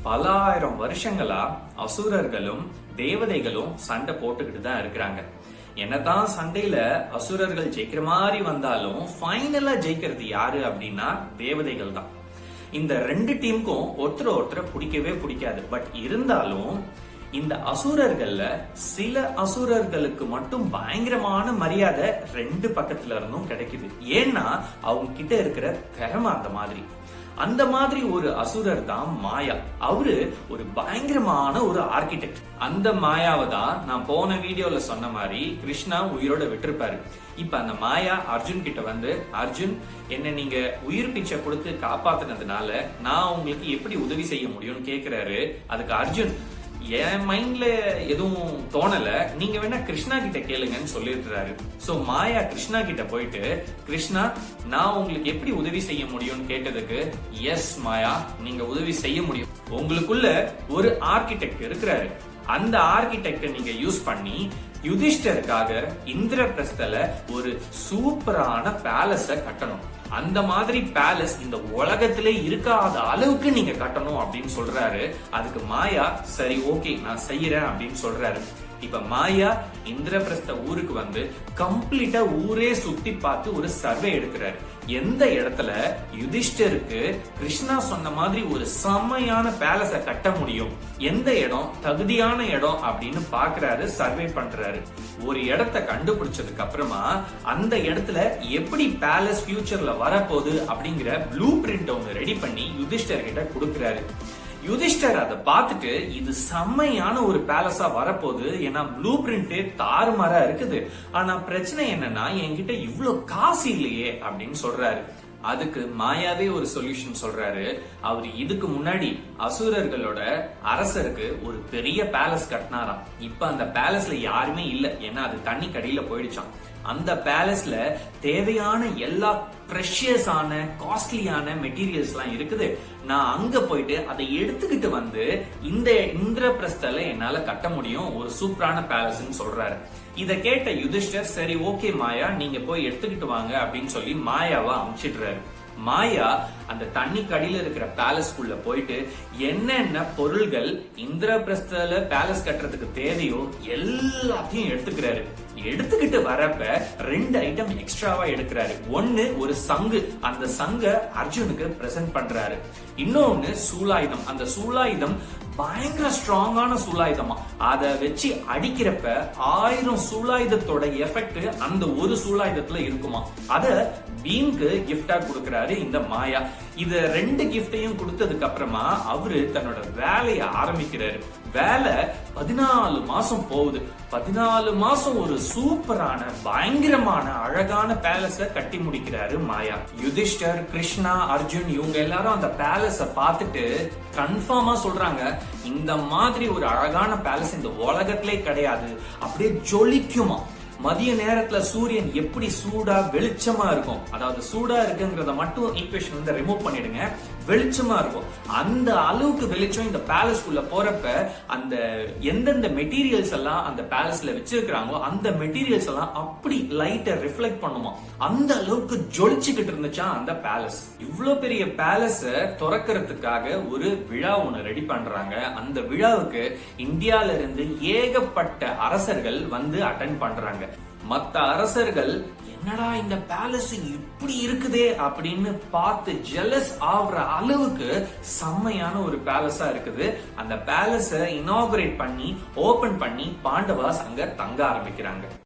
பல ஆயிரம் வருஷங்களா அசுரர்களும் தேவதைகளும் சண்டை போட்டுக்கிட்டு தான் இருக்கிறாங்க. என்னதான் சண்டையில அசுரர்கள் ஜெயிக்கிற மாதிரி வந்தாலும் ஃபைனலா ஜெயிக்கிறது யாரு அப்படின்னா தேவதைகள் தான். இந்த ரெண்டு டீமுக்கும் ஒருத்தர் பிடிக்கவே பிடிக்காது. பட் இருந்தாலும் இந்த அசுரர்கள்ல சில அசுரர்களுக்கு மட்டும் பயங்கரமான மரியாதை ரெண்டு பக்கத்துல இருந்தும் கிடைக்குது. ஏன்னா அவங்க கிட்ட இருக்கிற திறமை அந்த மாதிரி ஒரு அசுரர் தான் மாயா. அவரு ஒரு பயங்கரமான ஒரு ஆர்கிடெக்ட். அந்த மாயாவை தான் நான் போன வீடியோல சொன்ன மாதிரி கிருஷ்ணா உயிரோட விட்டிருப்பாரு. இப்ப அந்த மாயா அர்ஜுன் கிட்ட வந்து, அர்ஜுன் என்ன நீங்க உயிர் பிச்சை கொடுத்து காப்பாத்தினதுனால நான் உங்களுக்கு எப்படி உதவி செய்ய முடியும்னு கேக்குறாரு. அதுக்கு அர்ஜுன், என் மைண்ட்ல எதுவும் தோணல, நீங்க வேணா கிருஷ்ணா கிட்ட கேளுங்கன்னு சொல்லிடுறாரு. சோ மாயா கிருஷ்ணா கிட்ட போயிட்டு, கிருஷ்ணா நான் உங்களுக்கு எப்படி உதவி செய்ய முடியும்னு கேட்டதுக்கு, எஸ் மாயா நீங்க உதவி செய்ய முடியும். உங்களுக்குள்ள ஒரு ஆர்கிடெக்ட் இருக்கிறாரு. அந்த ஆர்கிடெக்ட நீங்க யூஸ் பண்ணி யுதிஷ்டருக்காக இந்திரபிரஸ்தல ஒரு சூப்பரான பேலஸ கட்டணும். அந்த மாதிரி பேலஸ் இந்த உலகத்திலே இருக்காத அளவுக்கு நீங்க கட்டணும் அப்படின்னு சொல்றாரு. அதுக்கு மாயா சரி ஓகே நான் செய்யறேன் அப்படின்னு சொல்றாரு. இப்ப மாயா இந்திரபிரஸ்த ஊருக்கு வந்து கம்ப்ளீட்டா ஊரே சுத்தி பார்த்து ஒரு சர்வே எடுக்கிறாரு. எந்த இடத்துல யுதிஷ்டருக்கு கிருஷ்ணா சொன்ன மாதிரி ஒரு செம்மையான பேலஸ கட்ட முடியும், எந்த இடம் தகுதியான இடம் அப்படின்னு பாக்குறாரு, சர்வே பண்றாரு. ஒரு இடத்தை கண்டுபிடிச்சதுக்கு அப்புறமா அந்த இடத்துல எப்படி பேலஸ் ஃபியூச்சர்ல வரப்போகுது அப்படிங்கிற ப்ளூ பிரிண்ட் ஒன்னு ரெடி பண்ணி யுதிஷ்டர் கிட்ட கொடுக்கிறாரு. யுதிஷ்டர் அதை பார்த்துட்டு இது செம்மையான ஒரு பேலஸா வரப்போகுது, ஏன்னா ப்ளூ பிரிண்டே தாறுமாறா இருக்குது. ஆனா பிரச்சனை என்னன்னா என்கிட்ட இவ்வளவு காசு இல்லையே அப்படின்னு சொல்றாரு. அதுக்கு மாயாவே ஒரு சொல்யூஷன் சொல்றாரு. அவர் இதுக்கு முன்னாடி அசுரர்களோட அரசருக்கு ஒரு பெரிய பேலஸ் கட்டினாராம். இப்ப அந்த பேலஸ்ல யாருமே இல்ல, ஏன்னா அது தண்ணி கடியில போயிடுச்சான். அந்த பேலஸ்ல தேவையான எல்லா பிரஷியஸான காஸ்ட்லியான மெட்டீரியல்ஸ் எல்லாம் இருக்குது. நான் அங்க போயிட்டு அதை எடுத்துக்கிட்டு வந்து இந்த இந்திரபிரஸ்தல என்னால கட்ட முடியும், ஒரு சூப்பரான பேலஸ்ன்னு சொல்றாரு. இத கேட்ட யுதிஷ்டர் சரி ஓகே மாயா நீங்க போய் எடுத்துக்கிட்டு வாங்க அப்படின்னு சொல்லி மாயாவை அனுப்பிச்சிடுறாரு. மாயா அந்த தண்ணி கடியில இருக்கிற பேலஸ்குள்ள போயிட்டு என்னென்ன பொருள்கள் இந்திரபிரஸ்தல பேலஸ் கட்டுறதுக்கு தேவையோ எல்லாத்தையும் எடுத்துக்கிறாரு. எடுத்துக்கிட்டு வரப்ப ரெண்டு ஐட்டம் எக்ஸ்ட்ராவா எடுக்கிறாரு. ஒன்னு ஒரு சங்கு, அந்த சங்க அர்ஜுனுக்கு பிரசன்ட் பண்றாரு. இன்னொன்னு சூலாயுதம். அந்த சூலாயுதம் பயங்கர ஸ்ட்ராங்கான சூலாயுதமா, அதை வச்சு அடிக்கிறப்ப 1000 சூலாயுதத்தோட எஃபெக்ட் அந்த ஒரு சூலாயுதத்துல இருக்குமா. அத பீம்க்கு கிஃப்டா கொடுக்கிறாரு இந்த மாயா. இத ரெண்டு கிஃப்டையும் கொடுத்ததுக்கு அப்புறமா அவரு தன்னோட வேலையை ஆரம்பிக்கிறாரு. வேலை 14 மாசம் போகுது. 14 மாசம் ஒரு சூப்பரான பயங்கரமான அழகான பேலஸ கட்டி முடிக்கிறாரு மாயா. யுதிஷ்டர், கிருஷ்ணா, அர்ஜுன் இவங்க எல்லாரும் அந்த பேலஸ பார்த்துட்டு கன்ஃபார்மா சொல்றாங்க, இந்த மாதிரி ஒரு அழகான பேலஸ் இந்த உலகத்திலே கிடையாது, அப்படியே ஜொலிக்குமா. மதிய நேரத்துல சூரியன் எப்படி சூடா வெளிச்சமா இருக்கும், அதாவது சூடா இருக்குங்கிறத மட்டும் ஈக்குவேஷன் வந்து ரிமூவ் பண்ணிடுங்க, வெளிச்சமா இருக்கும். அந்த அளவுக்கு வெளிச்சம் இந்த பேலஸ்குள்ள போறப்ப அந்த எந்தெந்த மெட்டீரியல்ஸ் எல்லாம் அந்த பேலஸ்ல வச்சிருக்காங்களோ அந்த மெட்டீரியல்ஸ் எல்லாம் அப்படி லைட்டை ரிஃப்ளெக்ட் பண்ணுமா, அந்த அளவுக்கு ஜொலிச்சுக்கிட்டு இருந்துச்சா அந்த பேலஸ். இவ்வளவு பெரிய பேலஸ திறக்கிறதுக்காக ஒரு விழா ஒண்ணு ரெடி பண்றாங்க. அந்த விழாவுக்கு இந்தியால இருந்து ஏகப்பட்ட அரசர்கள் வந்து அட்டென்ட் பண்றாங்க. மத்த அரசர்கள் என்னடா இந்த பேலஸ் இப்படி இருக்குதே அப்படின்னு பார்த்து ஜெலஸ் ஆகுற அளவுக்கு செம்மையான ஒரு பேலஸா இருக்குது. அந்த பேலஸ இனாகுரேட் பண்ணி ஓபன் பண்ணி பாண்டவாஸ் அங்க தங்க ஆரம்பிக்கிறாங்க.